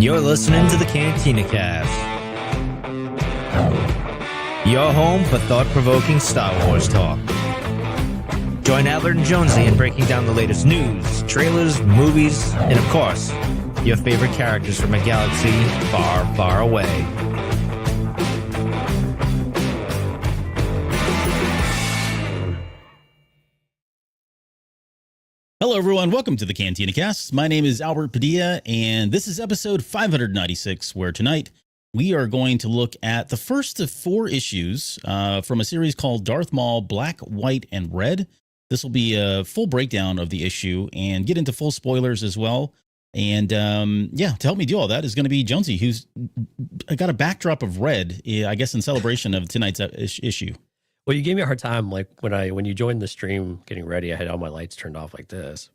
You're listening to the Cantina Cast, your home for thought-provoking Star Wars talk. Join Albert and Jonesy in breaking down the latest news, trailers, movies, and of course, your favorite characters from a galaxy far, far away. Hello, everyone. Welcome to the Cantina Cast. My name is Albert Padilla, and this is episode 596, where tonight we are going to look at the first of 4 issues from a series called Darth Maul, Black, White, and Red. This will be a full breakdown of the issue and get into full spoilers as well. And to help me do all that is going to be Jonesy, who's got a backdrop of red, I guess, in celebration of tonight's issue. Well, you gave me a hard time, like when you joined the stream getting ready, I had all my lights turned off like this,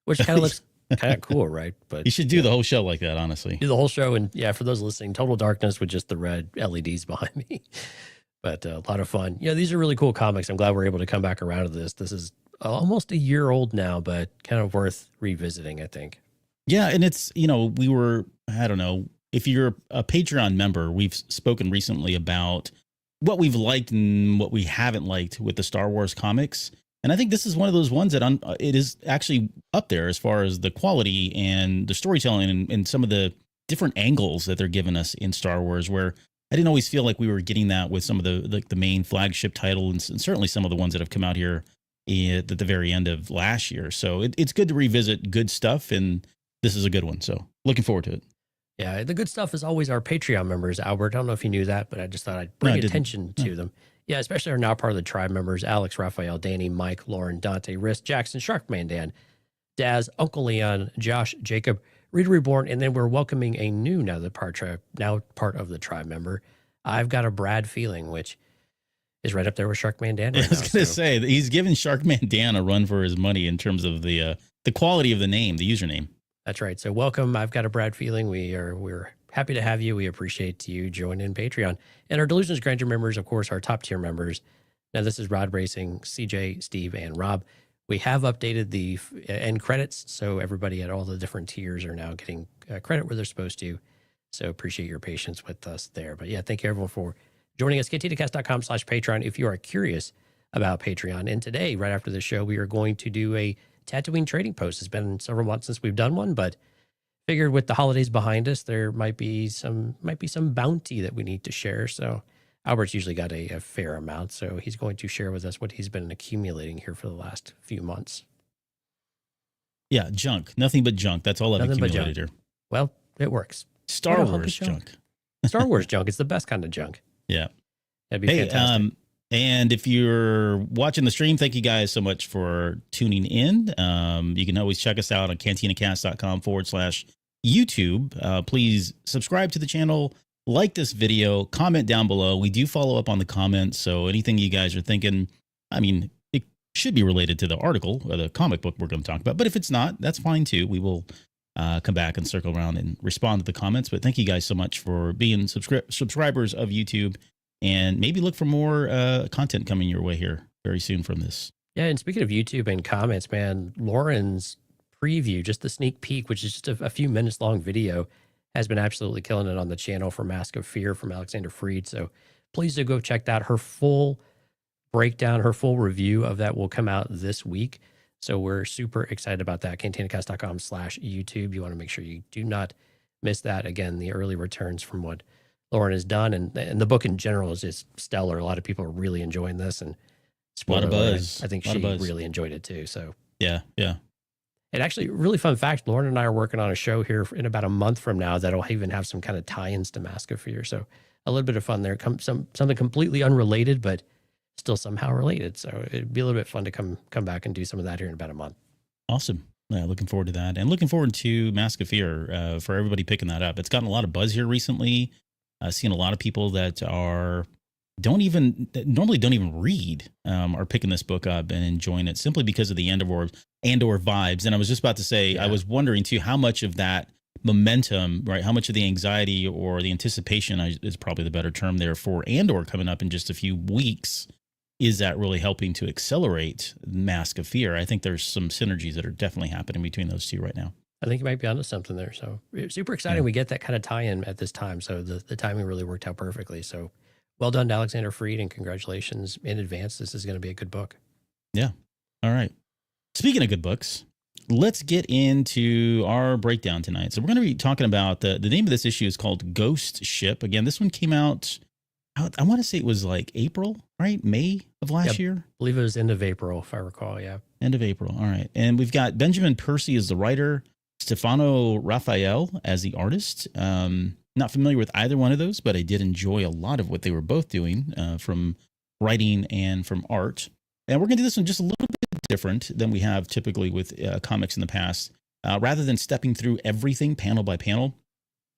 which kind of looks kind of cool, right? But you should do the whole show like that, honestly. Do the whole show, and for those listening, total darkness with just the red LEDs behind me. But a lot of fun. These are really cool comics. I'm glad we're able to come back around to this. This is almost a year old now, but kind of worth revisiting, I think. Yeah, and it's, we were, I don't know, if you're a Patreon member, we've spoken recently about what we've liked and what we haven't liked with the Star Wars comics. And I think this is one of those ones that it is actually up there as far as the quality and the storytelling and some of the different angles that they're giving us in Star Wars, where I didn't always feel like we were getting that with some of the main flagship title and certainly some of the ones that have come out here at the very end of last year. So it's good to revisit good stuff, and this is a good one. So looking forward to it. Yeah, the good stuff is always our Patreon members, Albert. I don't know if you knew that, but I just thought I'd bring attention to them. Yeah, especially our now part of the tribe members, Alex, Raphael, Danny, Mike, Lauren, Dante, Riss, Jackson, Sharkman Dan, Daz, Uncle Leon, Josh, Jacob, Reader Reborn, and then we're welcoming a new now part of the tribe member. I've got a Brad feeling, which is right up there with Sharkman Dan. Right I was going to say that he's giving Sharkman Dan a run for his money in terms of the quality of the name, the username. That's right. So welcome. I've got a Brad feeling. We're happy to have you. We appreciate you joining Patreon. And our Delusions Grandeur members, of course, our top tier members. Now, this is Rod Racing, CJ, Steve, and Rob. We have updated the end credits, so everybody at all the different tiers are now getting credit where they're supposed to. So appreciate your patience with us there. But thank you everyone for joining us. KTTcast.com/Patreon if you are curious about Patreon. And today, right after the show, we are going to do a Tatooine trading post. It's been several months since we've done one, but figured with the holidays behind us, there might be some bounty that we need to share. So Albert's usually got a fair amount, so he's going to share with us what he's been accumulating here for the last few months. Yeah, junk. Nothing but junk. That's all I've accumulated here. Well, it works. Star Wars junk. Star Wars junk. It's the best kind of junk. Yeah. That'd be fantastic. And if you're watching the stream, thank you guys so much for tuning in. You can always check us out on cantinacast.com/YouTube. Please subscribe to the channel, like this video, comment down below. We do follow up on the comments. So anything you guys are thinking, it should be related to the article or the comic book we're going to talk about. But if it's not, that's fine too. We will come back and circle around and respond to the comments. But thank you guys so much for being subscribers of YouTube. And maybe look for more content coming your way here very soon from this. Yeah, and speaking of YouTube and comments, man, Lauren's preview, just the sneak peek, which is just a few minutes long video, has been absolutely killing it on the channel for Mask of Fear from Alexander Freed. So please do go check that. Her full breakdown, her full review of that will come out this week. So we're super excited about that. cantinacast.com/YouTube. You want to make sure you do not miss that. Again, the early returns from what Lauren has done, and the book in general is just stellar. A lot of people are really enjoying this, and a lot of buzz. I think she really enjoyed it too. So yeah. And actually, really fun fact: Lauren and I are working on a show here in about a month from now that'll even have some kind of tie-ins to Mask of Fear. So a little bit of fun there. Something completely unrelated, but still somehow related. So it'd be a little bit fun to come back and do some of that here in about a month. Awesome. Yeah, looking forward to that, and looking forward to Mask of Fear for everybody picking that up. It's gotten a lot of buzz here recently. I've seen a lot of people that normally don't even read are picking this book up and enjoying it simply because of the Andor vibes. And I was just about to say, I was wondering too, how much of that momentum, right? How much of the anxiety or the anticipation is probably the better term there for Andor coming up in just a few weeks. Is that really helping to accelerate Mask of Fear? I think there's some synergies that are definitely happening between those two right now. I think you might be onto something there. So super exciting. Yeah. We get that kind of tie-in at this time. So the timing really worked out perfectly. So well done to Alexander Freed, and congratulations in advance. This is going to be a good book. Yeah. All right. Speaking of good books, let's get into our breakdown tonight. So we're going to be talking about the name of this issue is called Ghost Ship. Again, this one came out, I want to say it was like April, right? May of last year? I believe it was end of April, if I recall. Yeah. End of April. All right. And we've got Benjamin Percy as the writer, Stefano Raphael as the artist. Not familiar with either one of those, but I did enjoy a lot of what they were both doing from writing and from art. And we're going to do this one just a little bit different than we have typically with comics in the past. Rather than stepping through everything panel by panel,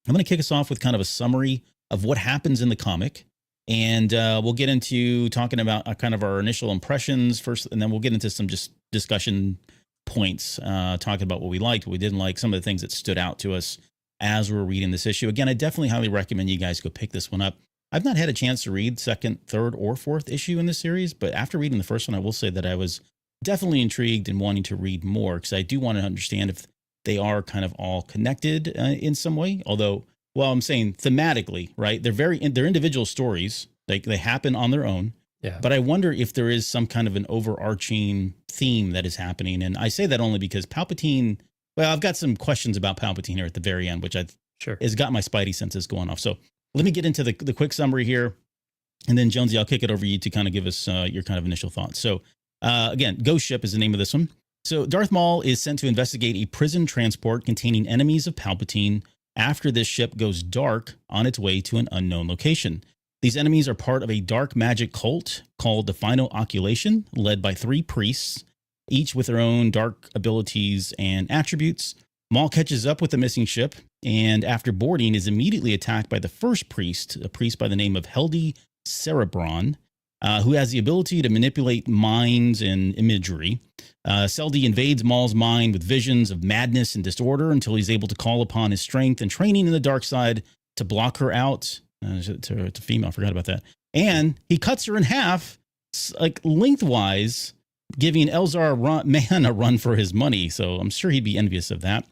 I'm going to kick us off with kind of a summary of what happens in the comic. And we'll get into talking about kind of our initial impressions first, and then we'll get into some just discussion points, talking about what we liked, what we didn't like, some of the things that stood out to us as we're reading this issue. Again, I definitely highly recommend you guys go pick this one up. I've not had a chance to read second, third, or fourth issue in this series, but after reading the first one, I will say that I was definitely intrigued and wanting to read more, because I do want to understand if they are kind of all connected in some way. Although, well, I'm saying thematically, right? They're individual stories. Like they happen on their own. Yeah. But I wonder if there is some kind of an overarching theme that is happening. And I say that only because Palpatine, well, I've got some questions about Palpatine here at the very end, which has got my spidey senses going off. So let me get into the quick summary here. And then Jonesy, I'll kick it over to you to kind of give us your kind of initial thoughts. So again, Ghost Ship is the name of this one. So Darth Maul is sent to investigate a prison transport containing enemies of Palpatine after this ship goes dark on its way to an unknown location. These enemies are part of a dark magic cult called the Final Oculation, led by 3 priests, each with their own dark abilities and attributes. Maul catches up with the missing ship, and after boarding is immediately attacked by the first priest, a priest by the name of Heldi Cerebron, who has the ability to manipulate minds and imagery. Celdi invades Maul's mind with visions of madness and disorder until he's able to call upon his strength and training in the dark side to block her out. It's a female, I forgot about that. And he cuts her in half, like lengthwise, giving Elzar Man a run for his money. So I'm sure he'd be envious of that.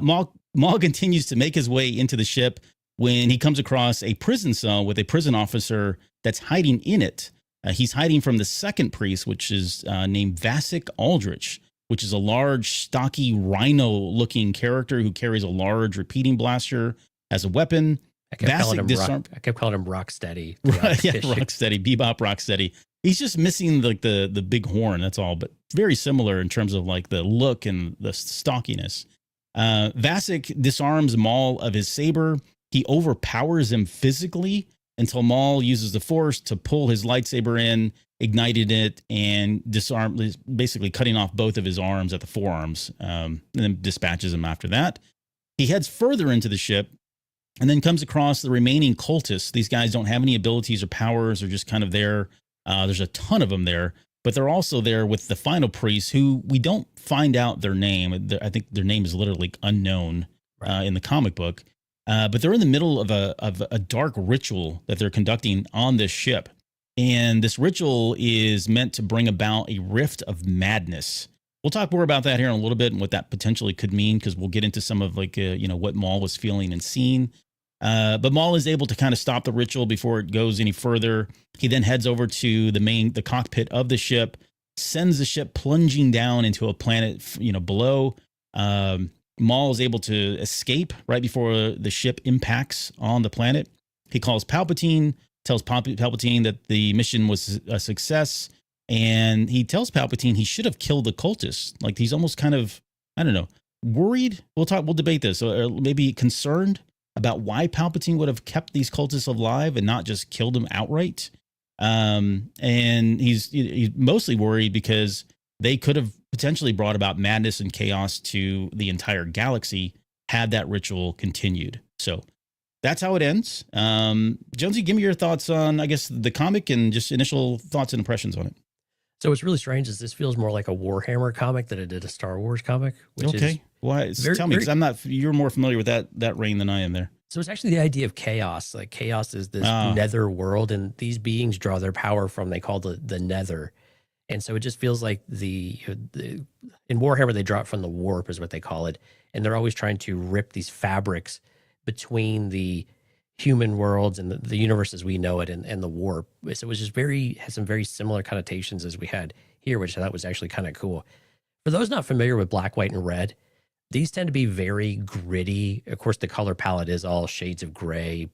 Maul continues to make his way into the ship when he comes across a prison cell with a prison officer that's hiding in it. He's hiding from the second priest, which is named Vasek Aldrich, which is a large, stocky, rhino-looking character who carries a large repeating blaster as a weapon. I kept calling him Rocksteady. Right, yeah, Rocksteady, Bebop Rocksteady. He's just missing like the big horn, that's all, but very similar in terms of like the look and the stockiness. Vasek disarms Maul of his saber. He overpowers him physically until Maul uses the Force to pull his lightsaber in, ignited it, and basically cutting off both of his arms at the forearms, and then dispatches him after that. He heads further into the ship and then comes across the remaining cultists. These guys don't have any abilities or powers. They're just kind of there. There's a ton of them there, but they're also there with the final priest, who we don't find out their name. I think their name is literally unknown in the comic book. But they're in the middle of a dark ritual that they're conducting on this ship. And this ritual is meant to bring about a rift of madness. We'll talk more about that here in a little bit and what that potentially could mean, because we'll get into some of like, what Maul was feeling and seeing. But Maul is able to kind of stop the ritual before it goes any further. He then heads over to the cockpit of the ship, sends the ship plunging down into a planet, below. Maul is able to escape right before the ship impacts on the planet. He calls Palpatine, tells Palpatine that the mission was a success, and he tells Palpatine he should have killed the cultists. Like he's almost kind of, I don't know, worried. We'll debate this, or maybe concerned about why Palpatine would have kept these cultists alive and not just killed them outright. And he's mostly worried because they could have potentially brought about madness and chaos to the entire galaxy had that ritual continued. So that's how it ends. Jonesy, give me your thoughts on, I guess, the comic and just initial thoughts and impressions on it. So what's really strange is this feels more like a Warhammer comic than it did a Star Wars comic. Which why? Tell me, because you're more familiar with that reign than I am there. So it's actually the idea of chaos. Like chaos is this nether world, and these beings draw their power from, they call the nether. And so it just feels like in Warhammer, they draw it from the warp is what they call it. And they're always trying to rip these fabrics between the human worlds and the universe as we know it and the warp. So it was just has some very similar connotations as we had here, which I thought was actually kind of cool. For those not familiar with black, white, and red, these tend to be very gritty. Of course, the color palette is all shades of gray,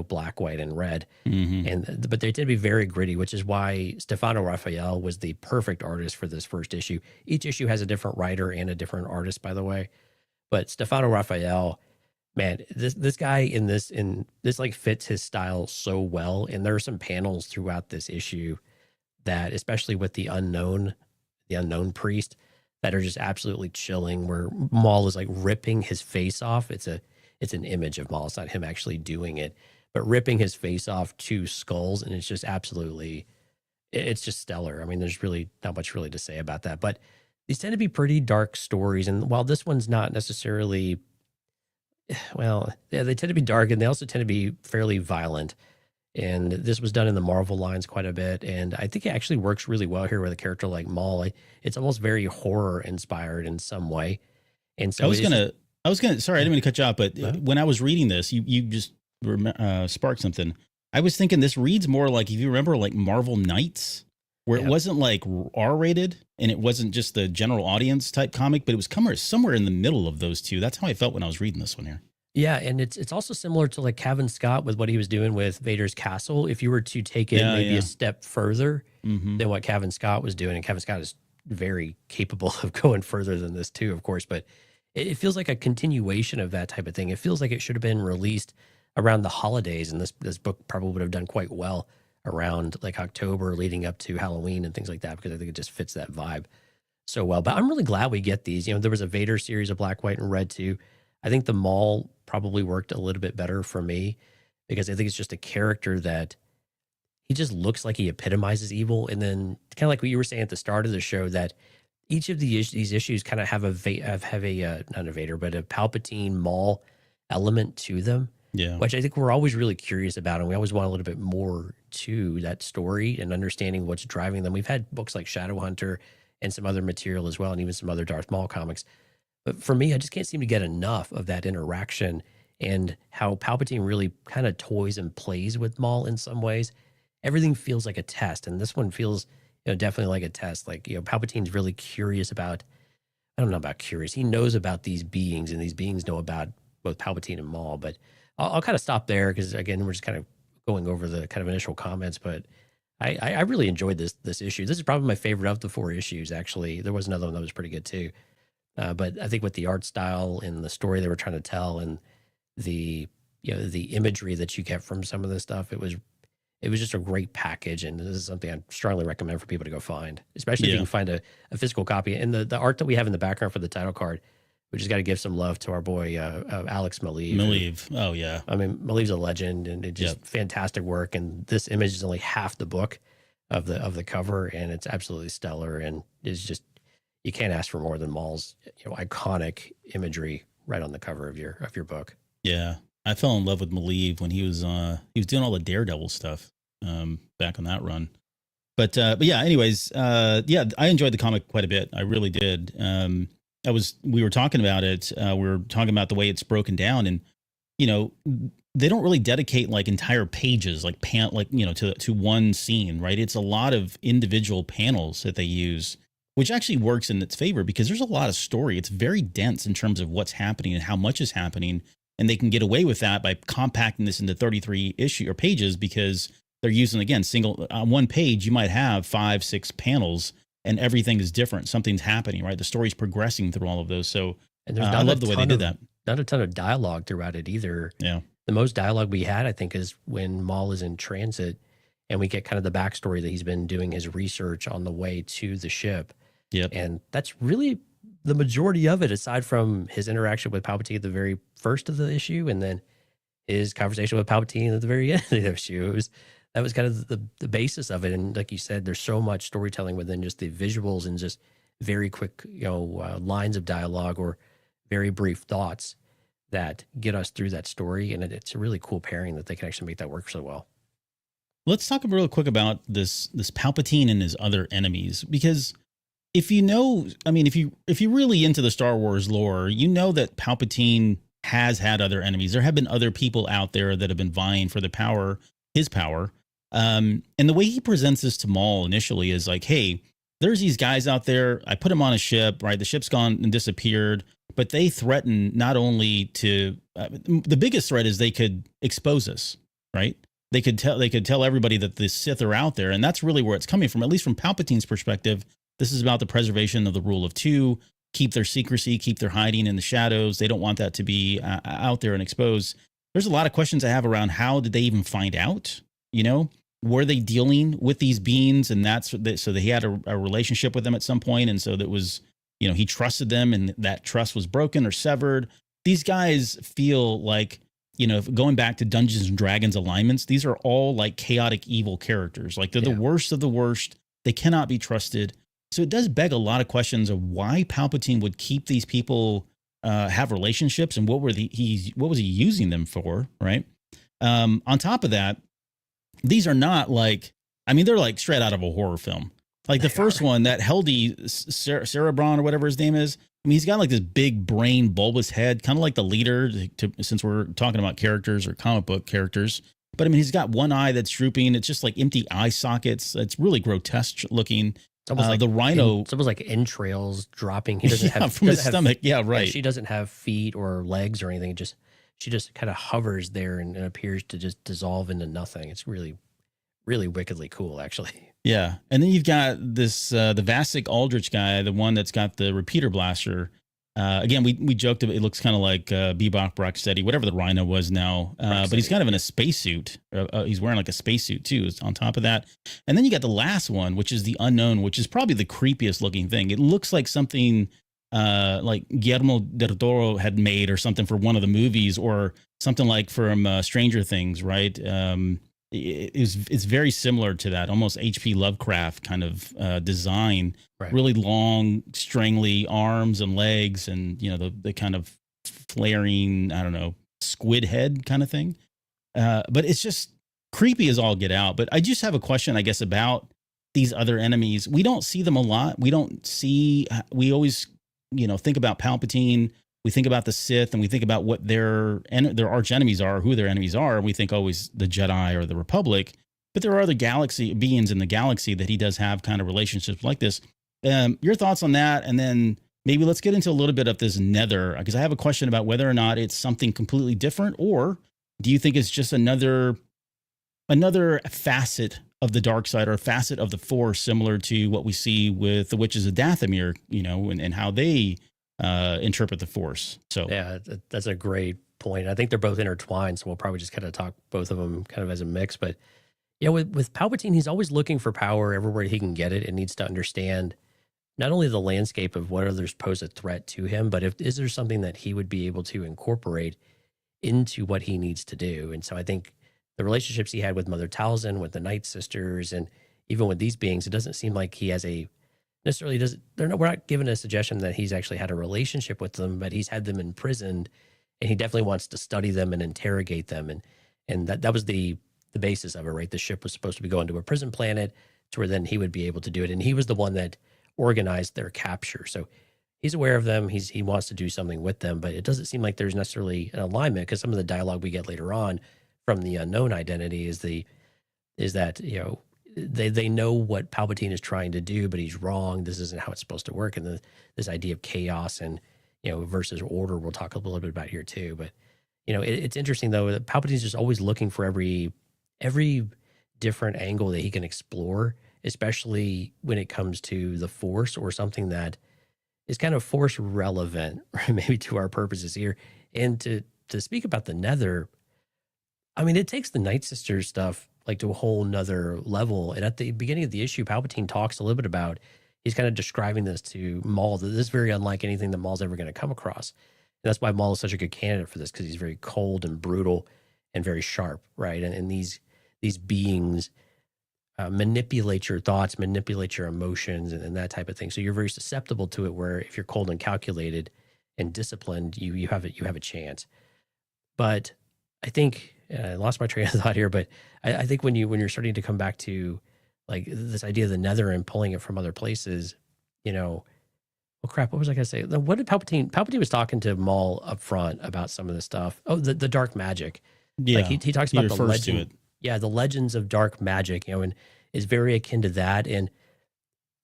black, white, and red. But they tend to be very gritty, which is why Stefano Raphael was the perfect artist for this first issue. Each issue has a different writer and a different artist, by the way. But Stefano Raphael, man, this guy in this like fits his style so well. And there are some panels throughout this issue that, especially with the unknown priest, that are just absolutely chilling, where Maul is like ripping his face off. It's an image of Maul. It's not him actually doing it, but ripping his face off 2 skulls. And it's just it's just stellar. I mean, there's really not much really to say about that, but these tend to be pretty dark stories. And while this one's not necessarily, well, yeah, they tend to be dark, and they also tend to be fairly violent. And this was done in the Marvel lines quite a bit. And I think it actually works really well here with a character like Maul. It's almost very horror inspired in some way. And so I was gonna. Sorry, I didn't mean to cut you off, but when I was reading this, you just sparked something. I was thinking this reads more like, if you remember, like Marvel Knights, where it wasn't like R-rated and it wasn't just the general audience type comic, but it was somewhere in the middle of those two. That's how I felt when I was reading this one here. Yeah, and it's also similar to like Cavan Scott with what he was doing with Vader's Castle. If you were to take it maybe a step further than what Cavan Scott was doing, and Cavan Scott is very capable of going further than this too, of course, but it feels like a continuation of that type of thing. It feels like it should have been released around the holidays, and this book probably would have done quite well around like October leading up to Halloween and things like that, because I think it just fits that vibe so well. But I'm really glad we get these. There was a Vader series of black, white, and red too. I think the Maul probably worked a little bit better for me, because I think it's just a character that he just looks like he epitomizes evil. And then kind of like what you were saying at the start of the show, that each of these issues kind of have not a Vader, but a Palpatine Maul element to them. Yeah. Which I think we're always really curious about. And we always want a little bit more to that story and understanding what's driving them. We've had books like Shadowhunter and some other material as well, and even some other Darth Maul comics. But for me, I just can't seem to get enough of that interaction and how Palpatine really kind of toys and plays with Maul in some ways. Everything feels like a test, and this one feels definitely like a test. Like, Palpatine's really curious about, I don't know about curious. He knows about these beings, and these beings know about both Palpatine and Maul. But I'll kind of stop there, because again, we're just kind of going over the kind of initial comments. But I really enjoyed this issue. This is probably my favorite of the 4 issues. Actually, there was another one that was pretty good too. But I think with the art style and the story they were trying to tell, and the the imagery that you get from some of this stuff, it was just a great package. And this is something I strongly recommend for people to go find, especially if you can find a physical copy. And the art that we have in the background for the title card, we just got to give some love to our boy Alex Maleev. Maleev, oh yeah. I mean, Maleev's a legend, and it just fantastic work. And this image is only half the book of the cover, and it's absolutely stellar. And it's just, you can't ask for more than Maul's iconic imagery right on the cover of your book. Yeah, I fell in love with Maleev when he was doing all the Daredevil stuff back on that run. But yeah, anyways, I enjoyed the comic quite a bit. I really did. We were talking about it. We were talking about the way it's broken down, and they don't really dedicate like entire pages, like to one scene, right? It's a lot of individual panels that they use, which actually works in its favor, because there's a lot of story. It's very dense in terms of what's happening and how much is happening. And they can get away with that by compacting this into 33 pages, because they're using, again, on one page, you might have 5-6 panels, and everything is different. Something's happening, right? The story's progressing through all of those. So and there's I love the way they did that. Not a ton of dialogue throughout it either. Yeah. The most dialogue we had, I think, is when Maul is in transit, and we get kind of the backstory that he's been doing his research on the way to the ship. Yep. And that's really the majority of it, aside from his interaction with Palpatine at the very first of the issue, and then his conversation with Palpatine at the very end of the issue. That was kind of the basis of it. And like you said, there's so much storytelling within just the visuals and just very quick, lines of dialogue or very brief thoughts that get us through that story. And it's a really cool pairing that they can actually make that work so well. Let's talk real quick about this Palpatine and his other enemies, because if you know, I mean, if you're really into the Star Wars lore, you know that Palpatine has had other enemies. There have been other people out there that have been vying for the power, his power. And the way he presents this to Maul initially is like, hey, there's these guys out there. I put them on a ship, right? The ship's gone and disappeared, but they threaten not only to the biggest threat is they could expose us, right? They could tell everybody that the Sith are out there, and that's really where it's coming from. At least from Palpatine's perspective, this is about the preservation of the rule of two, keep their secrecy, keep their hiding in the shadows. They don't want that to be out there and exposed. There's a lot of questions I have around how did they even find out? You know, were they dealing with these beings, and so he had a relationship with them at some point, and so that was, you know, he trusted them, and that trust was broken or severed. These guys feel like, you know, going back to Dungeons and Dragons alignments, these are all like chaotic evil characters. Like they're the worst of the worst. They cannot be trusted. So it does beg a lot of questions of why Palpatine would keep these people have relationships, and what was he using them for, right? On top of that, these are not like, I mean, they're like straight out of a horror film. Like the first one, that Heldy Cerebron or whatever his name is. I mean, he's got like this big brain, bulbous head, kind of like the leader, since we're talking about characters or comic book characters. But I mean, he's got one eye that's drooping. It's just like empty eye sockets. It's really grotesque looking. It's almost like the rhino. It's almost like entrails dropping. He doesn't have from his stomach. Yeah, right. She doesn't have feet or legs or anything. She just kind of hovers there and appears to just dissolve into nothing. It's really, really wickedly cool, actually. Yeah. And then you've got this, the Vasek Aldrich guy, the one that's got the repeater blaster. Again, we joked about it looks kind of like Bebop Rocksteady, whatever the Rhino was now. But he's kind of in a spacesuit. He's wearing like a spacesuit too, on top of that. And then you got the last one, which is the Unknown, which is probably the creepiest looking thing. It looks like something like Guillermo del Toro had made or something for one of the movies, or something like from Stranger Things, right? It's very similar to that, almost H.P. Lovecraft kind of design. Right. Really long, strangly arms and legs, and you know the kind of flaring, I don't know, squid head kind of thing. But it's just creepy as all get out. But I just have a question, I guess, about these other enemies. We don't see them a lot. We always, you know, think about Palpatine. We think about the Sith, and we think about what their arch enemies are, who their enemies are. And we think always the Jedi or the Republic. But there are other galaxy beings in the galaxy that he does have kind of relationships like this. Your thoughts on that? And then maybe let's get into a little bit of this Nether, because I have a question about whether or not it's something completely different, or do you think it's just another facet of the dark side, or a facet of the Force, similar to what we see with the Witches of Dathomir, you know, and how they interpret the Force. So yeah, that's a great point. I think they're both intertwined, so we'll probably just kind of talk both of them kind of as a mix. But yeah, with Palpatine, he's always looking for power everywhere he can get it, and needs to understand not only the landscape of what others pose a threat to him, but is there something that he would be able to incorporate into what he needs to do. And so I think the relationships he had with Mother Talzin, with the Night Sisters, and even with these beings, it doesn't seem like he has we're not given a suggestion that he's actually had a relationship with them, but he's had them imprisoned, and he definitely wants to study them and interrogate them. And that was the basis of it, right? The ship was supposed to be going to a prison planet to where then he would be able to do it. And he was the one that organized their capture. So he's aware of them. He wants to do something with them, but it doesn't seem like there's necessarily an alignment, because some of the dialogue we get later on from the unknown identity is that, you know, they know what Palpatine is trying to do, but he's wrong. This isn't how it's supposed to work. And this idea of chaos and, you know, versus order, we'll talk a little bit about here too. But, you know, it's interesting though, that Palpatine's just always looking for every different angle that he can explore, especially when it comes to the Force or something that is kind of Force relevant, right? Maybe to our purposes here. And to speak about the Nether, I mean, it takes the Night Sisters stuff like to a whole nother level. And at the beginning of the issue, Palpatine talks a little bit about, he's kind of describing this to Maul, that this is very unlike anything that Maul's ever going to come across. And that's why Maul is such a good candidate for this, because he's very cold and brutal and very sharp, right? And these beings manipulate your thoughts, manipulate your emotions, and that type of thing. So you're very susceptible to it, where if you're cold and calculated and disciplined, you have a chance. But I think and I lost my train of thought here, but I think when you're starting to come back to like this idea of the nether and pulling it from other places, you know, well, crap, what was I going to say? What did Palpatine? Palpatine was talking to Maul up front about some of this stuff. Oh, the dark magic. Yeah, Like he talks he about the refers to legend. it. Yeah, the legends of dark magic, you know, and is very akin to that. And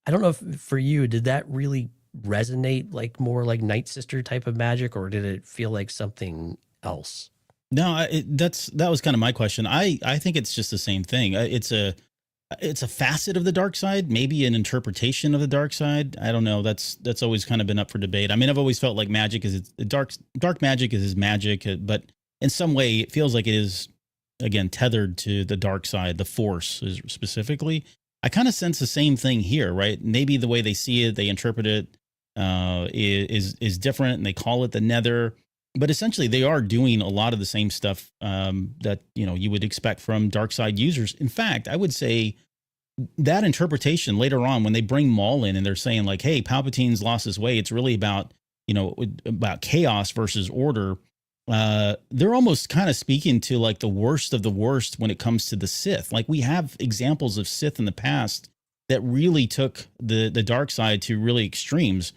I don't know if for you, did that really resonate like more like Night Sister type of magic, or did it feel like something else? No, that was kind of my question. I think it's just the same thing. It's a facet of the dark side, maybe an interpretation of the dark side. I don't know. That's always kind of been up for debate. I mean, I've always felt like magic is dark magic is his magic, but in some way it feels like it is again tethered to the dark side, the Force specifically. I kind of sense the same thing here, right? Maybe the way they see it, they interpret it is different, and they call it the Nether. But essentially, they are doing a lot of the same stuff that you would expect from dark side users. In fact, I would say that interpretation later on, when they bring Maul in and they're saying like, "Hey, Palpatine's lost his way. It's really about about chaos versus order." They're almost kind of speaking to like the worst of the worst when it comes to the Sith. Like we have examples of Sith in the past that really took the dark side to really extremes.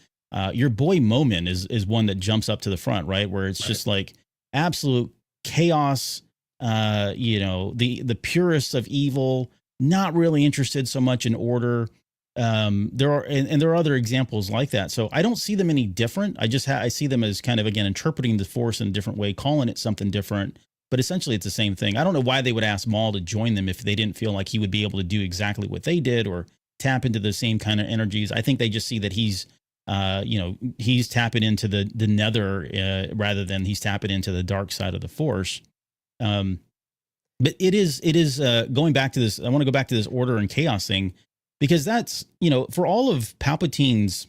Your boy Momin is one that jumps up to the front, right? Where it's just like absolute chaos. The purest of evil, not really interested so much in order. There are other examples like that. So I don't see them any different. I see them as kind of again interpreting the Force in a different way, calling it something different. But essentially, it's the same thing. I don't know why they would ask Maul to join them if they didn't feel like he would be able to do exactly what they did or tap into the same kind of energies. I think they just see that he's tapping into the Nether rather than he's tapping into the dark side of the Force. But it is going back to this. I want to go back to this order and chaos thing because that's for all of Palpatine's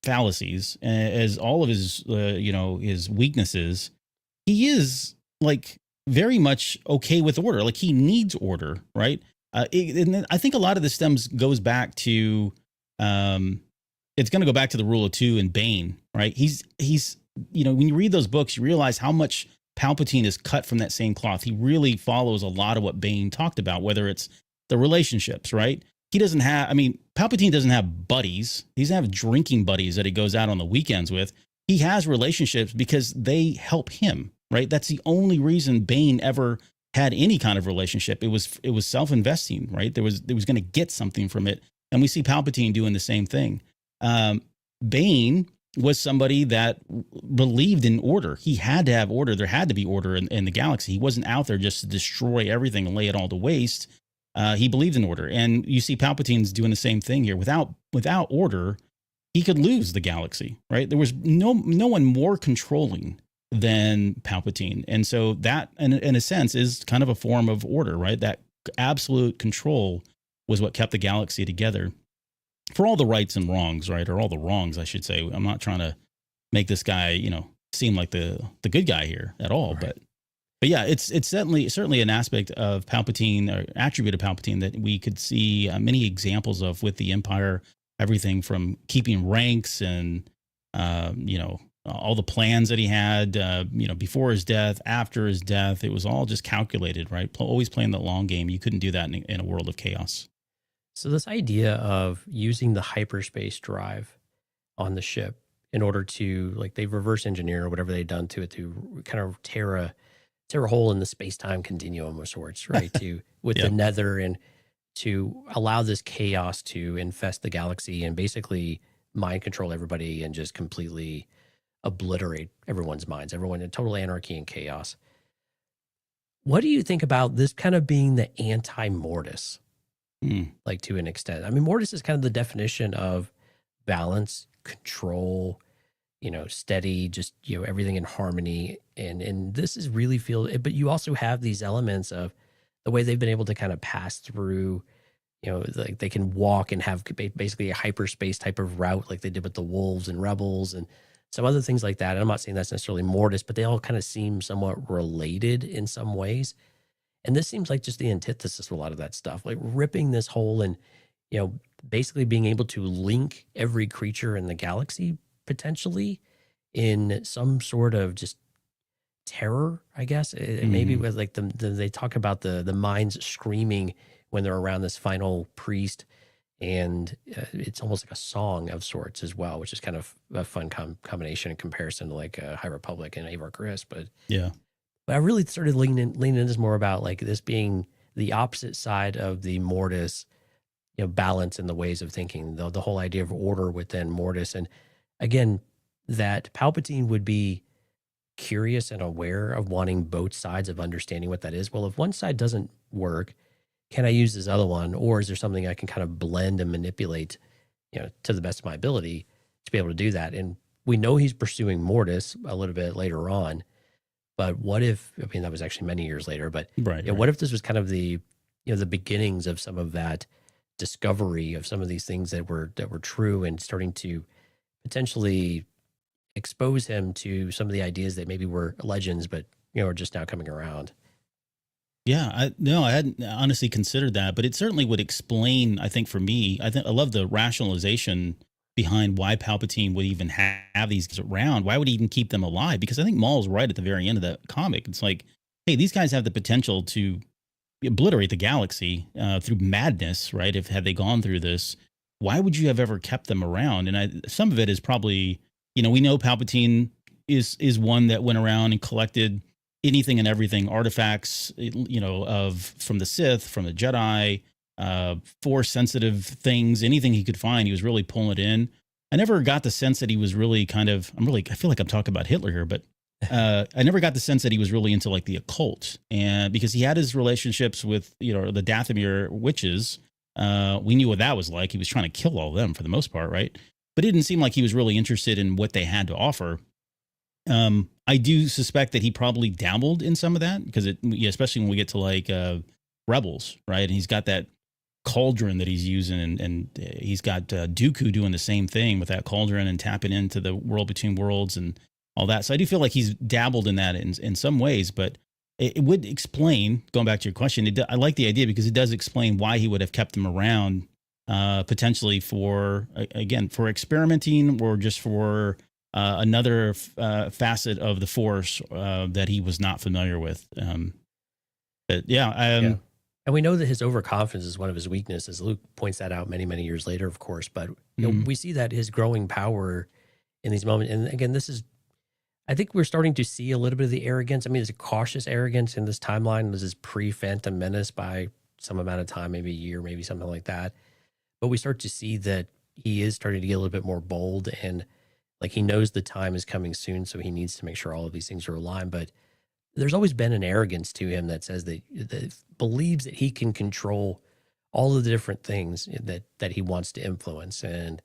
fallacies, as all of his his weaknesses, he is like very much okay with order. Like he needs order, right? And I think a lot of this goes back to it's going to go back to the rule of two and Bane, right? He's when you read those books, you realize how much Palpatine is cut from that same cloth. He really follows a lot of what Bane talked about, whether it's the relationships, right? Palpatine doesn't have buddies. He doesn't have drinking buddies that he goes out on the weekends with. He has relationships because they help him, right? That's the only reason Bane ever had any kind of relationship. It was self-investing, right? There was going to get something from it. And we see Palpatine doing the same thing. Bane was somebody that believed in order. He had to have order. There had to be order in the galaxy. He wasn't out there just to destroy everything and lay it all to waste. He believed in order. And you see Palpatine's doing the same thing here. Without order, he could lose the galaxy, right? There was no one more controlling than Palpatine. And so that, in a sense, is kind of a form of order, right? That absolute control was what kept the galaxy together. For all the rights and wrongs, right? Or all the wrongs, I should say. I'm not trying to make this guy, seem like the good guy here at all. Right. But yeah, it's certainly an aspect of Palpatine or attribute of Palpatine that we could see many examples of with the Empire. Everything from keeping ranks and all the plans that he had, before his death, after his death. It was all just calculated, right? Always playing the long game. You couldn't do that in a world of chaos. So this idea of using the hyperspace drive on the ship in order to, like, they reverse engineer or whatever they've done to it to kind of tear a hole in the space-time continuum of sorts, right? With the Nether, and to allow this chaos to infest the galaxy and basically mind control everybody and just completely obliterate everyone's minds, everyone in total anarchy and chaos. What do you think about this kind of being the anti-Mortis? Like, to an extent. I mean, Mortis is kind of the definition of balance, control, steady, just, everything in harmony. And this is really but you also have these elements of the way they've been able to kind of pass through, like they can walk and have basically a hyperspace type of route, like they did with the Wolves and Rebels and some other things like that. And I'm not saying that's necessarily Mortis, but they all kind of seem somewhat related in some ways. And this seems like just the antithesis of a lot of that stuff, like ripping this hole and, basically being able to link every creature in the galaxy potentially in some sort of just terror, I guess. Maybe with like they talk about the minds screaming when they're around this final priest, and it's almost like a song of sorts as well, which is kind of a fun combination in comparison to like High Republic and Avar Chris. Yeah. But I really started leaning into this more about like this being the opposite side of the Mortis, balance in the ways of thinking, the whole idea of order within Mortis. And again, that Palpatine would be curious and aware of wanting both sides of understanding what that is. Well, if one side doesn't work, can I use this other one? Or is there something I can kind of blend and manipulate, to the best of my ability to be able to do that? And we know he's pursuing Mortis a little bit later on, but what if, I mean, that was actually many years later, but Right. what if this was kind of the, the beginnings of some of that discovery of some of these things that were true, and starting to potentially expose him to some of the ideas that maybe were legends, but, are just now coming around. Yeah, I hadn't honestly considered that, but it certainly would explain. I think for me, I love the rationalization behind why Palpatine would even have these guys around. Why would he even keep them alive? Because I think Maul's right at the very end of the comic. It's like, hey, these guys have the potential to obliterate the galaxy through madness, right? If had they gone through this, why would you have ever kept them around? And some of it is probably, we know Palpatine is one that went around and collected anything and everything, artifacts, from the Sith, from the Jedi, force sensitive things, anything he could find, he was really pulling it in. I never got the sense that he was really I feel like I'm talking about Hitler here, but I never got the sense that he was really into like the occult, and because he had his relationships with, the Dathomir witches, we knew what that was like. He was trying to kill all of them for the most part, right? But it didn't seem like he was really interested in what they had to offer. I do suspect that he probably dabbled in some of that, because especially when we get to like Rebels, right? And he's got that cauldron that he's using, and he's got Dooku doing the same thing with that cauldron and tapping into the world between worlds and all that. So I do feel like he's dabbled in that in some ways, but it would explain, going back to your question, I like the idea because it does explain why he would have kept them around, potentially for experimenting, or just for another facet of the Force that he was not familiar with. And we know that his overconfidence is one of his weaknesses. Luke points that out many, many years later, of course. But we see that his growing power in these moments. And again, I think we're starting to see a little bit of the arrogance. I mean, there's a cautious arrogance in this timeline. This is pre-Phantom Menace by some amount of time, maybe a year, maybe something like that. But we start to see that he is starting to get a little bit more bold, and like he knows the time is coming soon, so he needs to make sure all of these things are aligned. But there's always been an arrogance to him that says that believes that he can control all of the different things that he wants to influence. And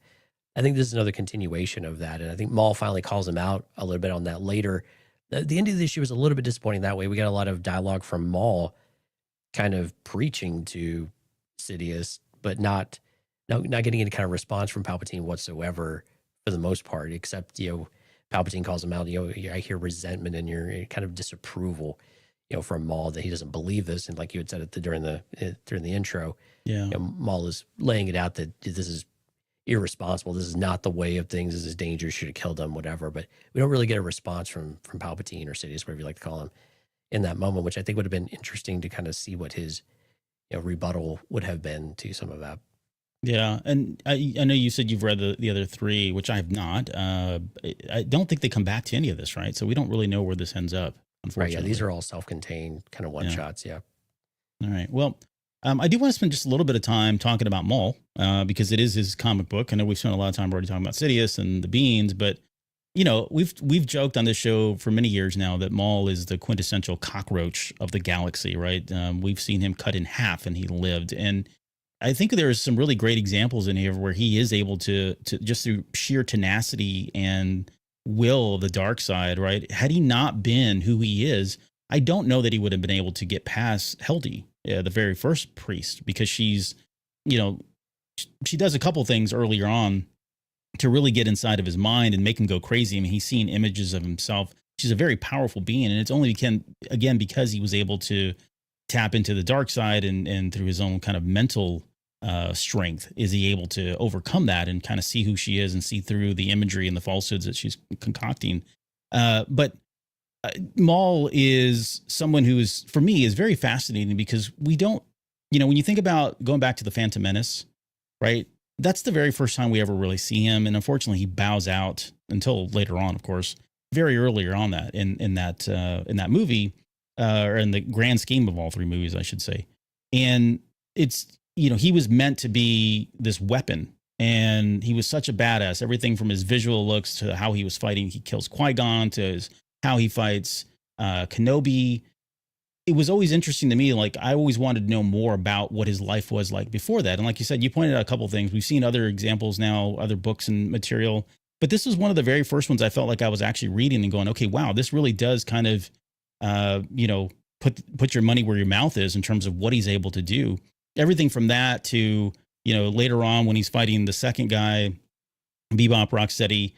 I think this is another continuation of that. And I think Maul finally calls him out a little bit on that later. The end of the issue was a little bit disappointing that way. We got a lot of dialogue from Maul kind of preaching to Sidious, but not getting any kind of response from Palpatine whatsoever for the most part, except, Palpatine calls him out. I hear resentment in your kind of disapproval, from Maul, that he doesn't believe this. And like you had said during the intro, Maul is laying it out that this is irresponsible. This is not the way of things. This is dangerous. Should have killed him, whatever. But we don't really get a response from Palpatine or Sidious, whatever you like to call him, in that moment, which I think would have been interesting to kind of see what his rebuttal would have been to some of that. Yeah, and I know you said you've read the other three, which I have not. I don't think they come back to any of this, right? So we don't really know where this ends up, unfortunately. Right, yeah, these are all self-contained kind of one-shots, yeah. All right, well, I do want to spend just a little bit of time talking about Maul, because it is his comic book. I know we've spent a lot of time already talking about Sidious and the beans, but, we've joked on this show for many years now that Maul is the quintessential cockroach of the galaxy, right? We've seen him cut in half and he lived, and I think there's some really great examples in here where he is able to just through sheer tenacity and will the dark side, right? Had he not been who he is, I don't know that he would have been able to get past Heldy, the very first priest, because she's, she does a couple things earlier on to really get inside of his mind and make him go crazy. I mean, he's seeing images of himself. She's a very powerful being, and it's only because he was able to tap into the dark side and through his own kind of mental strength is he able to overcome that and kind of see who she is and see through the imagery and the falsehoods that she's concocting. But Maul is someone who is, for me, is very fascinating because we don't, when you think about going back to the Phantom Menace, right? That's the very first time we ever really see him, and unfortunately, he bows out until later on, of course, very earlier on that in that movie, or in the grand scheme of all three movies, I should say. And it's he was meant to be this weapon, and he was such a badass. Everything from his visual looks to how he was fighting, he kills Qui-Gon, to how he fights Kenobi. It was always interesting to me. Like, I always wanted to know more about what his life was like before that. And like you said, you pointed out a couple of things. We've seen other examples now, other books and material, but this was one of the very first ones I felt like I was actually reading and going, okay, wow, this really does kind of, put your money where your mouth is in terms of what he's able to do. Everything from that to, later on when he's fighting the second guy, Bebop Rocksteady,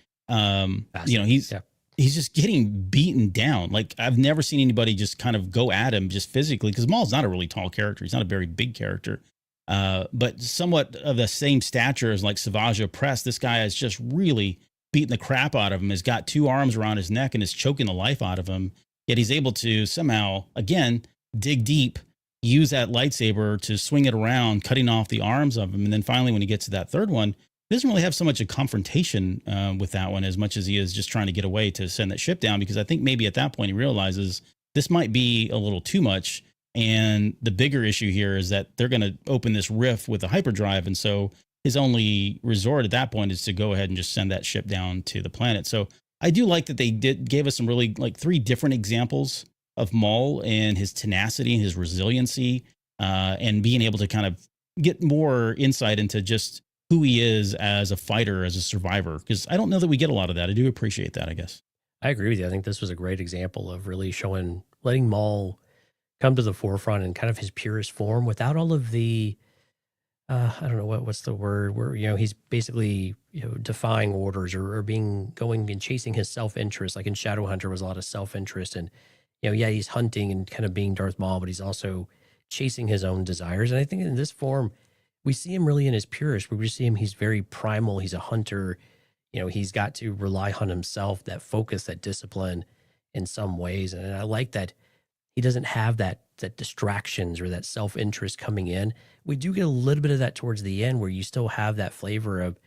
he's just getting beaten down. Like, I've never seen anybody just kind of go at him just physically, because Maul's not a really tall character. He's not a very big character, but somewhat of the same stature as like Savage Opress. This guy has just really beaten the crap out of him, has got two arms around his neck and is choking the life out of him. Yet he's able to somehow, again, dig deep, use that lightsaber to swing it around, cutting off the arms of him. And then finally, when he gets to that third one, he doesn't really have so much a confrontation with that one as much as he is just trying to get away to send that ship down, because I think maybe at that point he realizes this might be a little too much. And the bigger issue here is that they're going to open this rift with the hyperdrive. And so his only resort at that point is to go ahead and just send that ship down to the planet. So I do like that they gave us some really like three different examples of Maul and his tenacity and his resiliency, and being able to kind of get more insight into just who he is as a fighter, as a survivor, because I don't know that we get a lot of that. I do appreciate that, I guess. I agree with you. I think this was a great example of really letting Maul come to the forefront in kind of his purest form without all of the, I don't know what's the word, where, he's basically, defying orders or going and chasing his self-interest. Like in Shadowhunter was a lot of self-interest, and, he's hunting and kind of being Darth Maul, but he's also chasing his own desires. And I think in this form, we see him really in his purest. We see him, he's very primal. He's a hunter. He's got to rely on himself, that focus, that discipline in some ways. And I like that he doesn't have that distractions or that self-interest coming in. We do get a little bit of that towards the end, where you still have that flavor of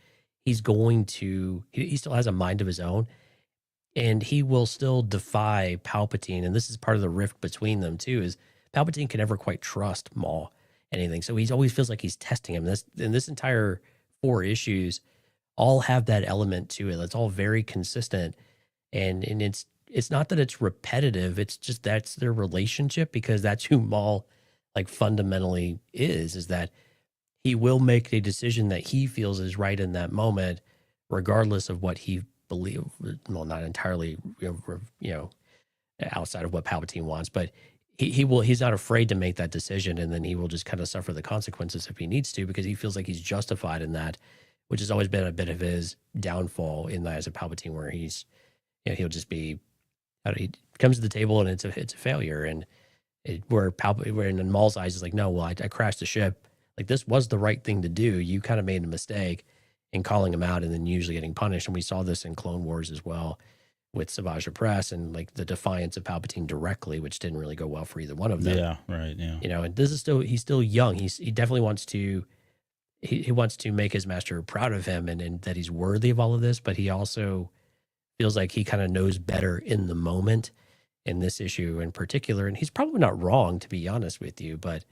he still has a mind of his own, and he will still defy Palpatine. And this is part of the rift between them too, is Palpatine can never quite trust Maul anything. So he always feels like he's testing him. This entire 4 issues all have that element to it. It's all very consistent. And it's not that it's repetitive. It's just that's their relationship, because that's who Maul like fundamentally is that he will make a decision that he feels is right in that moment, regardless of what he believes. Well, not entirely, outside of what Palpatine wants, but he's not afraid to make that decision, and then he will just kind of suffer the consequences if he needs to, because he feels like he's justified in that, which has always been a bit of his downfall in the eyes of Palpatine, where he'll just be, he comes to the table and it's a failure. And where in Maul's eyes is like, no, well, I crashed the ship. Like, this was the right thing to do. You kind of made a mistake in calling him out and then usually getting punished. And we saw this in Clone Wars as well with Savage Opress and like the defiance of Palpatine directly, which didn't really go well for either one of them. Yeah, right. Yeah. And this is he's still young. He definitely wants to, he wants to make his master proud of him and that he's worthy of all of this, but he also feels like he kind of knows better in the moment in this issue in particular. And he's probably not wrong, to be honest with you, but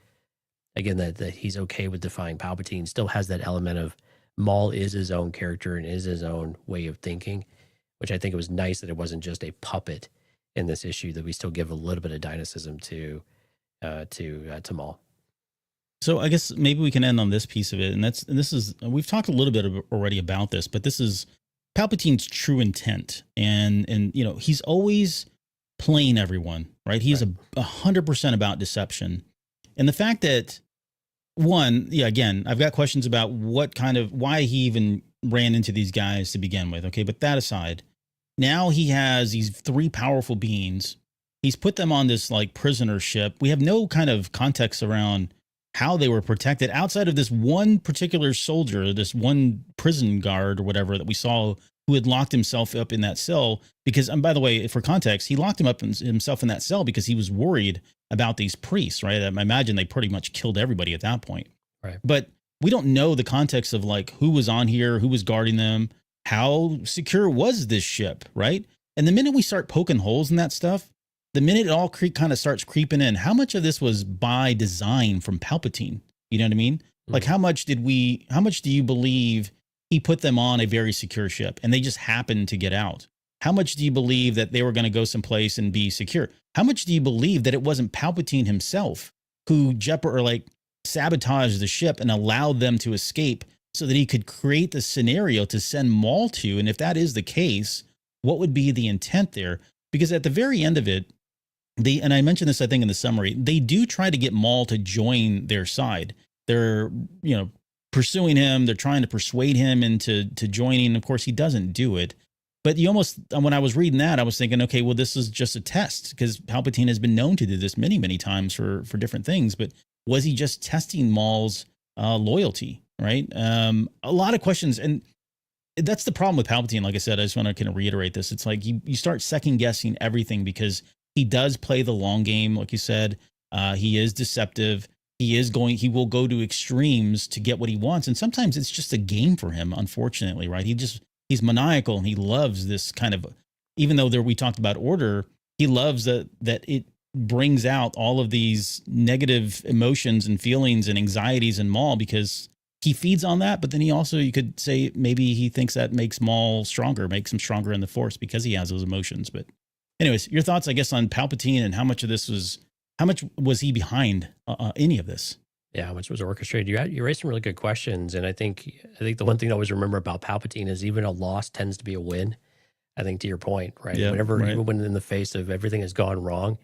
again, that he's okay with defying Palpatine still has that element of Maul is his own character and is his own way of thinking, which I think it was nice that it wasn't just a puppet in this issue, that we still give a little bit of dynamism to Maul. So I guess maybe we can end on this piece of it. And this is, we've talked a little bit already about this, but this is Palpatine's true intent. And he's always playing everyone, right? He's 100% about deception. And the fact that again, I've got questions about why he even ran into these guys to begin with. Okay. But that aside, now he has these 3 powerful beings. He's put them on this like prisoner ship. We have no kind of context around how they were protected outside of this one particular soldier, this one prison guard or whatever that we saw who had locked himself up in that cell. Because, and by the way, for context, he locked himself in that cell because he was worried about these priests, right? I imagine they pretty much killed everybody at that point. Right. But we don't know the context of like who was on here, who was guarding them, how secure was this ship, right? And the minute we start poking holes in that stuff, the minute it all kind of starts creeping in, how much of this was by design from Palpatine? You know what I mean? Mm-hmm. Like how much do you believe he put them on a very secure ship and they just happened to get out? How much do you believe that they were going to go someplace and be secure? How much do you believe that it wasn't Palpatine himself who sabotaged the ship and allowed them to escape so that he could create the scenario to send Maul to? And if that is the case, what would be the intent there? Because at the very end of it, and I mentioned this, I think, in the summary, they do try to get Maul to join their side. They're, pursuing him. They're trying to persuade him into joining. Of course, he doesn't do it. But when I was reading that, I was thinking, okay, well, this is just a test because Palpatine has been known to do this many, many times for different things. But was he just testing Maul's loyalty, right? A lot of questions. And that's the problem with Palpatine. Like I said, I just want to kind of reiterate this. It's like you start second guessing everything because he does play the long game. Like you said, he is deceptive. He will go to extremes to get what he wants. And sometimes it's just a game for him, unfortunately, right? He's maniacal and he loves this kind of, even though we talked about order, he loves that it brings out all of these negative emotions and feelings and anxieties in Maul because he feeds on that. But then he also, you could say maybe he thinks that makes Maul stronger, makes him stronger in the Force because he has those emotions. But anyways, your thoughts, I guess, on Palpatine and how much was he behind any of this? Yeah, how much was orchestrated? You raised some really good questions, and I think the one thing to always remember about Palpatine is even a loss tends to be a win. I think to your point, right? Yeah, even when in the face of everything has gone wrong,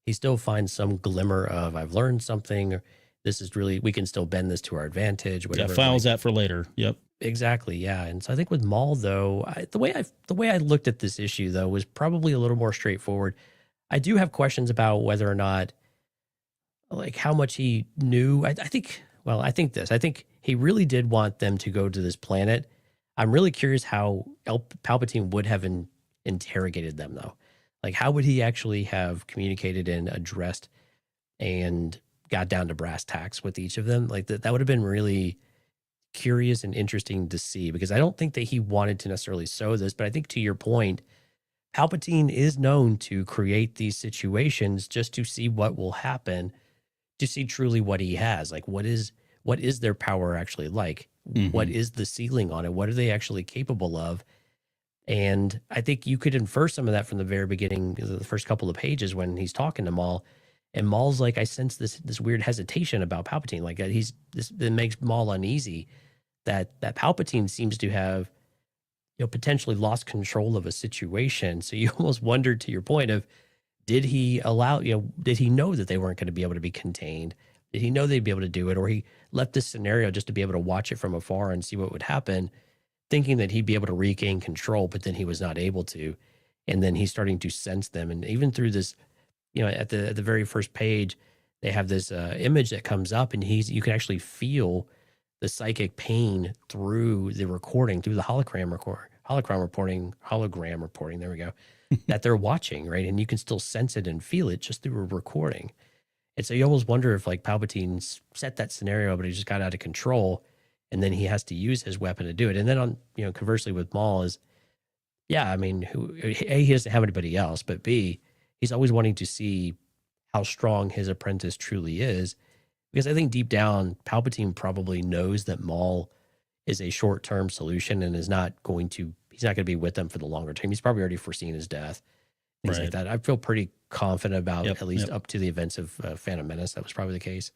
he still finds some glimmer of I've learned something. Or, this is really, we can still bend this to our advantage. Whatever. Yeah, files that for later. Yep. Exactly. Yeah. And so I think with Maul, though, the way I looked at this issue, though, was probably a little more straightforward. I do have questions about whether or not, like, how much he knew. I think he really did want them to go to this planet. I'm really curious how Palpatine would have interrogated them, though. Like, how would he actually have communicated and addressed and got down to brass tacks with each of them? Like, that would have been really curious and interesting to see, because I don't think that he wanted to necessarily sow this, but I think to your point, Palpatine is known to create these situations just to see what will happen, to see truly what he has. Like, what is their power actually like? Mm-hmm. What is the ceiling on it? What are they actually capable of? And I think you could infer some of that from the very beginning, the first couple of pages when he's talking to Maul. And Maul's like, I sense this weird hesitation about Palpatine. Like, that makes Maul uneasy. That Palpatine seems to have, potentially lost control of a situation. So you almost wondered, to your point, of did he know that they weren't going to be able to be contained? Did he know they'd be able to do it? Or he left this scenario just to be able to watch it from afar and see what would happen, thinking that he'd be able to regain control, but then he was not able to. And then he's starting to sense them. And even through this, at the very first page, they have this image that comes up, and you can actually feel the psychic pain through the recording, through the hologram reporting, there we go, that they're watching, right? And you can still sense it and feel it just through a recording. And so you almost wonder if, like, Palpatine set that scenario, but he just got out of control, and then he has to use his weapon to do it. And then conversely with Maul is, A, he doesn't have anybody else, but B, he's always wanting to see how strong his apprentice truly is. Because I think deep down, Palpatine probably knows that Maul is a short-term solution and he's not going to be with them for the longer term. He's probably already foreseen his death, things like that. I feel pretty confident about at least up to the events of Phantom Menace. That was probably the case.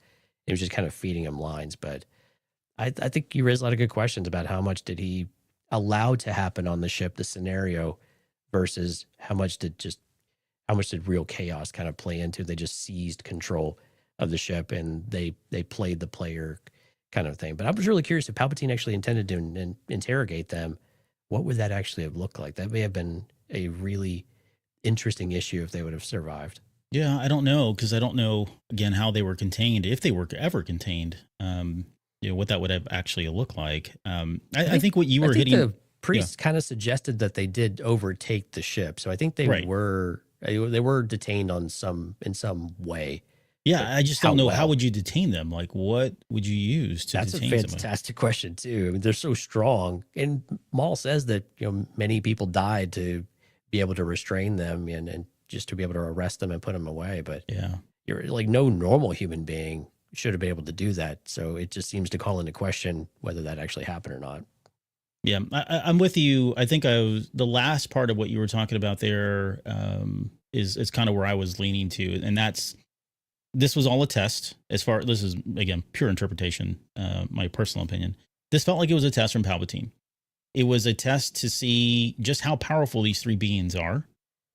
It was just kind of feeding him lines. But I think you raised a lot of good questions about how much did he allow to happen on the ship, the scenario, versus how much did real chaos kind of play into. They just seized control of the ship and they played the player kind of thing. But I was really curious if Palpatine actually intended to interrogate them. What would that actually have looked like? That may have been a really interesting issue if they would have survived. Yeah, I don't know because I don't know again how they were contained, if they were ever contained. What that would have actually looked like. I think what you were hitting. The priests kind of suggested that they did overtake the ship, so I think they were detained in some way. Yeah, I just don't know how would you detain them. Like, what would you use to detain someone? That's a fantastic question too. I mean, they're so strong, and Maul says that many people died to be able to restrain them and just to be able to arrest them and put them away. But you're like no normal human being should have been able to do that. So it just seems to call into question whether that actually happened or not. Yeah, I'm with you. I think the last part of what you were talking about there is kind of where I was leaning to, and this was all a test. This is again pure interpretation, my personal opinion. This felt like it was a test from Palpatine. It was a test to see just how powerful these three beings are.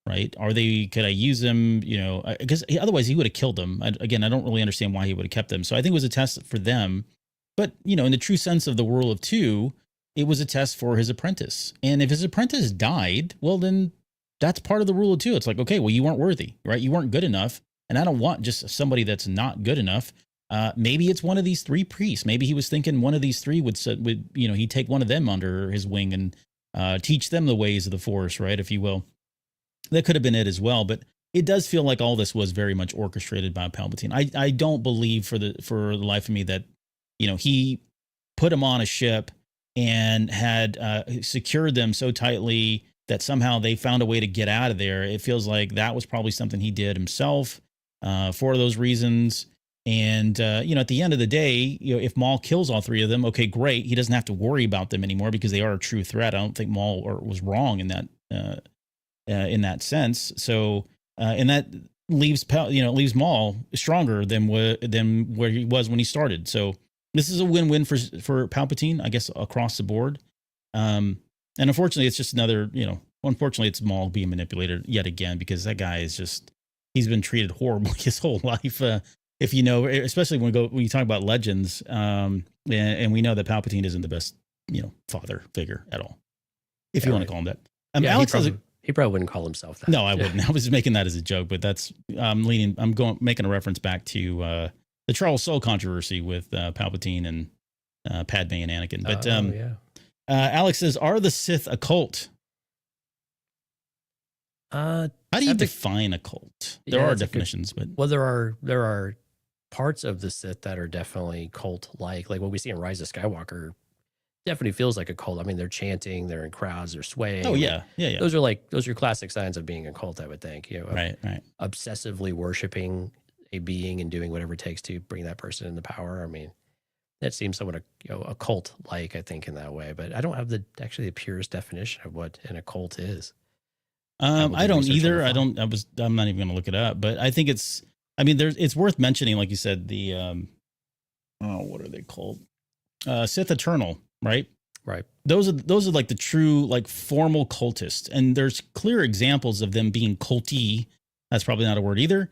Right? Could I use them? Because otherwise he would have killed them. I don't really understand why he would have kept them. So I think it was a test for them. But, in the true sense of the rule of two, it was a test for his apprentice. And if his apprentice died, well, then that's part of the rule of two. It's like, okay, well, you weren't worthy, right? You weren't good enough. And I don't want just somebody that's not good enough. Maybe it's one of these three priests. Maybe he was thinking one of these three would he'd take one of them under his wing and teach them the ways of the Force, right? If you will. That could have been it as well, but it does feel like all this was very much orchestrated by Palpatine. I don't believe for the life of me that he put them on a ship and had secured them so tightly that somehow they found a way to get out of there. It feels like that was probably something he did himself for those reasons. And at the end of the day, if Maul kills all three of them, okay, great. He doesn't have to worry about them anymore because they are a true threat. I don't think Maul was wrong in that sense. So, and that leaves Maul stronger than where he was when he started. So this is a win-win for Palpatine, I guess, across the board. And unfortunately, it's just another, unfortunately, it's Maul being manipulated yet again because that guy he's been treated horribly his whole life. If especially when you talk about legends, and we know that Palpatine isn't the best, father figure at all, if you want to call him that. Alex he probably wouldn't call himself that. No, I wouldn't. I was making that as a joke, but making a reference back to the Charles Soule controversy with Palpatine and Padme and Anakin. But Alex says, "Are the Sith a cult?" How do you define a cult? There are definitions, but there are parts of the Sith that are definitely cult-like, like what we see in Rise of Skywalker. Definitely feels like a cult. I mean, they're chanting, they're in crowds, they're swaying. Oh yeah. Those are classic signs of being a cult, I would think. Right. Obsessively worshiping a being and doing whatever it takes to bring that person into power. I mean, that seems somewhat a cult-like, I think, in that way. But I don't have the purest definition of what an occult is. I don't either. I'm not even going to look it up. But I think it's worth mentioning, like you said, the what are they called? Sith Eternal. Right. Those are like the true, like formal cultists. And there's clear examples of them being culty. That's probably not a word either.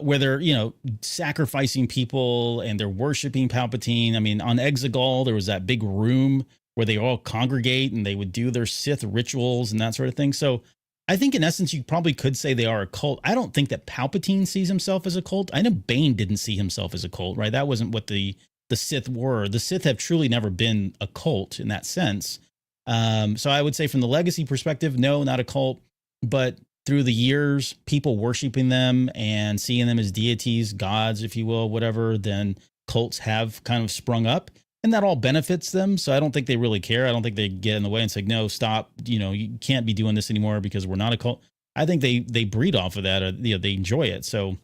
Where they're, sacrificing people and they're worshiping Palpatine. I mean, on Exegol, there was that big room where they all congregate and they would do their Sith rituals and that sort of thing. So I think in essence, you probably could say they are a cult. I don't think that Palpatine sees himself as a cult. I know Bane didn't see himself as a cult, right? That wasn't what the Sith were. The Sith have truly never been a cult in that sense. So I would say from the legacy perspective, no, not a cult, but through the years, people worshiping them and seeing them as deities, gods, if you will, whatever, then cults have kind of sprung up and that all benefits them. So I don't think they really care. I don't think they get in the way and say, no, stop, you can't be doing this anymore because we're not a cult. I think they breed off of that. Or, they enjoy it. So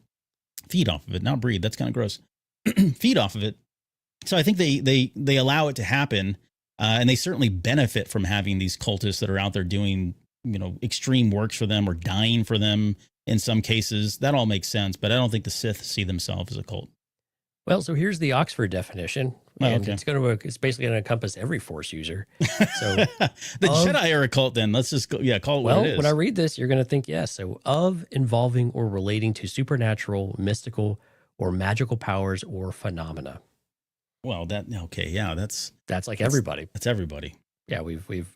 feed off of it, not breed. That's kind of gross. Feed off of it. So I think they allow it to happen, and they certainly benefit from having these cultists that are out there doing, extreme works for them or dying for them in some cases. That all makes sense, but I don't think the Sith see themselves as a cult. Well, so here's the Oxford definition, and it's basically going to encompass every Force user. So the Jedi are a cult. Then let's just call it what it is. When I read this, you're going to think yes. So of involving or relating to supernatural, mystical, or magical powers or phenomena. Well, that's like everybody. That's everybody. Yeah, we've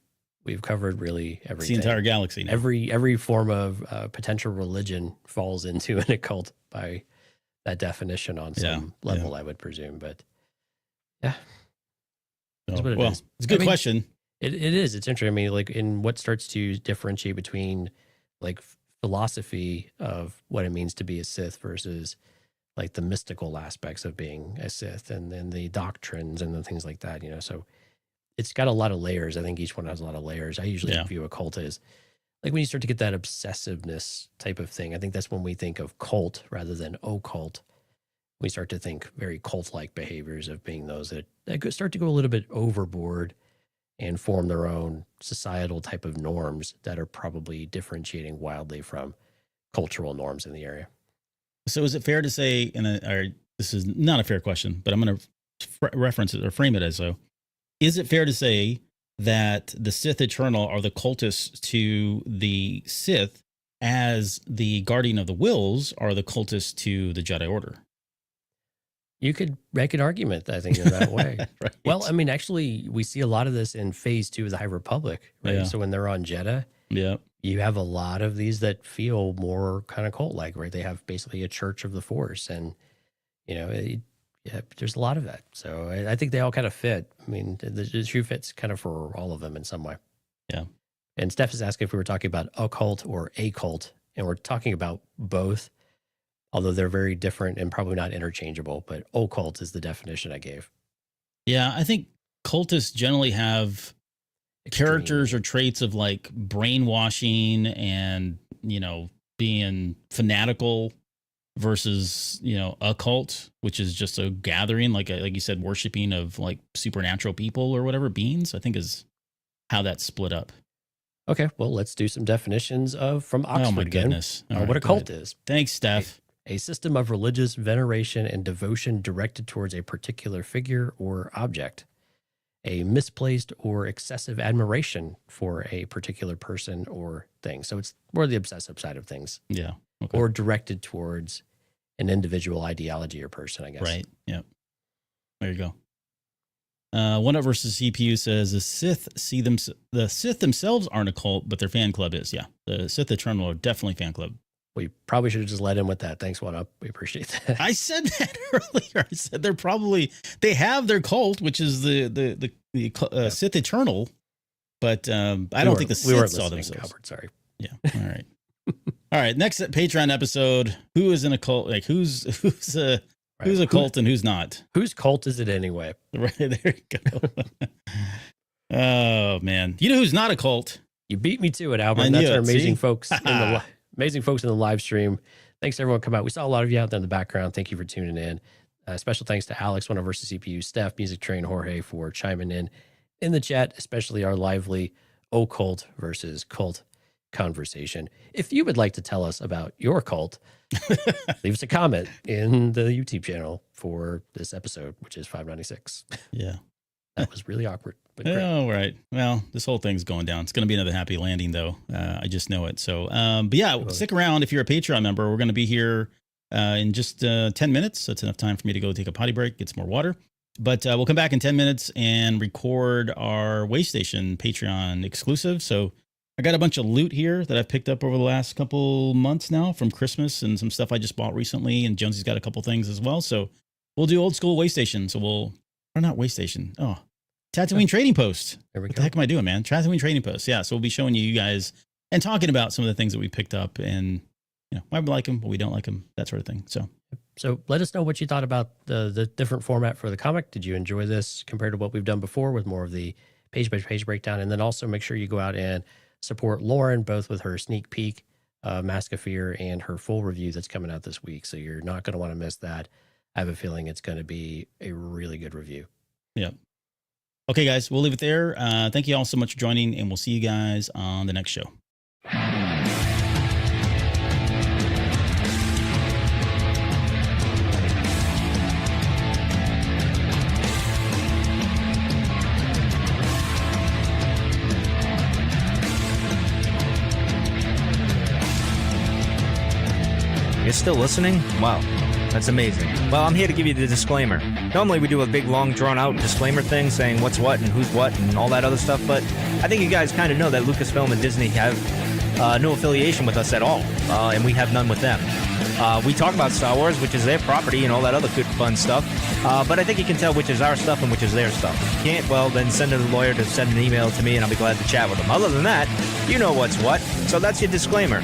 we've covered really everything. It's the entire galaxy now. Every form of potential religion falls into an occult by that definition on some level, I would presume. But yeah, that's what it is. It's a good question. It is. It's interesting. I mean, like, in what starts to differentiate between like philosophy of what it means to be a Sith versus like the mystical aspects of being a Sith, and then the doctrines and the things like that. So it's got a lot of layers. I think each one has a lot of layers. I usually view a cult as like when you start to get that obsessiveness type of thing. I think that's when we think of cult rather than occult. We start to think very cult-like behaviors of being those that start to go a little bit overboard and form their own societal type of norms that are probably differentiating wildly from cultural norms in the area. So is it fair to say, this is not a fair question, but I'm going to reference it or frame it as so. Is it fair to say that the Sith Eternal are the cultists to the Sith as the Guardian of the Wills are the cultists to the Jedi Order? You could make an argument, I think, in that way. Right. Well, I mean, actually, we see a lot of this in Phase 2 of the High Republic, right? Yeah. So when they're on Jeddah, you have a lot of these that feel more kind of cult-like, right? They have basically a church of the Force, and there's a lot of that. So I think they all kind of fit. I mean, the shoe fits kind of for all of them in some way. Yeah. And Steph is asking if we were talking about occult or a cult, and we're talking about both, although they're very different and probably not interchangeable. But occult is the definition I gave. Yeah, I think cultists generally have characters or traits of like brainwashing and, being fanatical versus, a cult, which is just a gathering, like you said, worshiping of like supernatural people or whatever, beings, I think is how that's split up. Okay, well, let's do some definitions from Oxford. Oh my again, goodness. what a cult is. Thanks, Steph. A system of religious veneration and devotion directed towards a particular figure or object. A misplaced or excessive admiration for a particular person or thing. So it's more the obsessive side of things. Yeah. Okay. Or directed towards an individual ideology or person, I guess. Right. Yeah. There you go. One Up versus CPU says the Sith themselves aren't a cult, but their fan club is. Yeah. The Sith Eternal are definitely fan club. We probably should have just let in with that. Thanks, One Up. We appreciate that. I said that earlier. I said they have their cult, which is the Sith Eternal, but I don't think the Sith saw themselves. Albert, sorry. Yeah. All right. All right. Next Patreon episode. Who is in a cult? Like who's a cult and who's not? Whose cult is it anyway? Right. There you go. Oh man. You know who's not a cult? You beat me to it, Albert. That's our amazing folks amazing folks in the live stream. Thanks to everyone come out. We saw a lot of you out there in the background. Thank you for tuning in. Special thanks to Alex, One Up versus CPU, Steph, Music Train, Jorge for chiming in the chat, especially our lively occult versus cult conversation. If you would like to tell us about your cult, leave us a comment in the YouTube channel for this episode, which is 596. Yeah. That was really awkward. But great. Oh, right. Well, this whole thing's going down. It's going to be another happy landing, though. I just know it. So, but yeah, stick around. If you're a Patreon member, we're going to be here in just 10 minutes. That's enough time for me to go take a potty break, get some more water. But we'll come back in 10 minutes and record our Way Station Patreon exclusive. So I got a bunch of loot here that I've picked up over the last couple months now from Christmas and some stuff I just bought recently. And Jonesy's got a couple things as well. So we'll do old school Way Station. So not Way Station. Oh, Tatooine Trading Post. There we What go. the heck am I doing, man? Tatooine Trading Post. Yeah. So we'll be showing you guys and talking about some of the things that we picked up and, why we like them, what we don't like them, that sort of thing. So let us know what you thought about the different format for the comic. Did you enjoy this compared to what we've done before with more of the page-by-page breakdown? And then also make sure you go out and support Lauren, both with her sneak peek Mask of Fear and her full review that's coming out this week. So you're not going to want to miss that. I have a feeling it's going to be a really good review. Yeah. Okay, guys, we'll leave it there. Thank you all so much for joining, and we'll see you guys on the next show. You're still listening? Wow, that's amazing. Well, I'm here to give you the disclaimer. Normally we do a big, long, drawn-out disclaimer thing saying what's what and who's what and all that other stuff, but I think you guys kind of know that Lucasfilm and Disney have no affiliation with us at all, and we have none with them. We talk about Star Wars, which is their property, and all that other good fun stuff. But I think you can tell which is our stuff and which is their stuff. If you can't, well, then send a lawyer to send an email to me, and I'll be glad to chat with them. Other than that, you know what's what. So that's your disclaimer.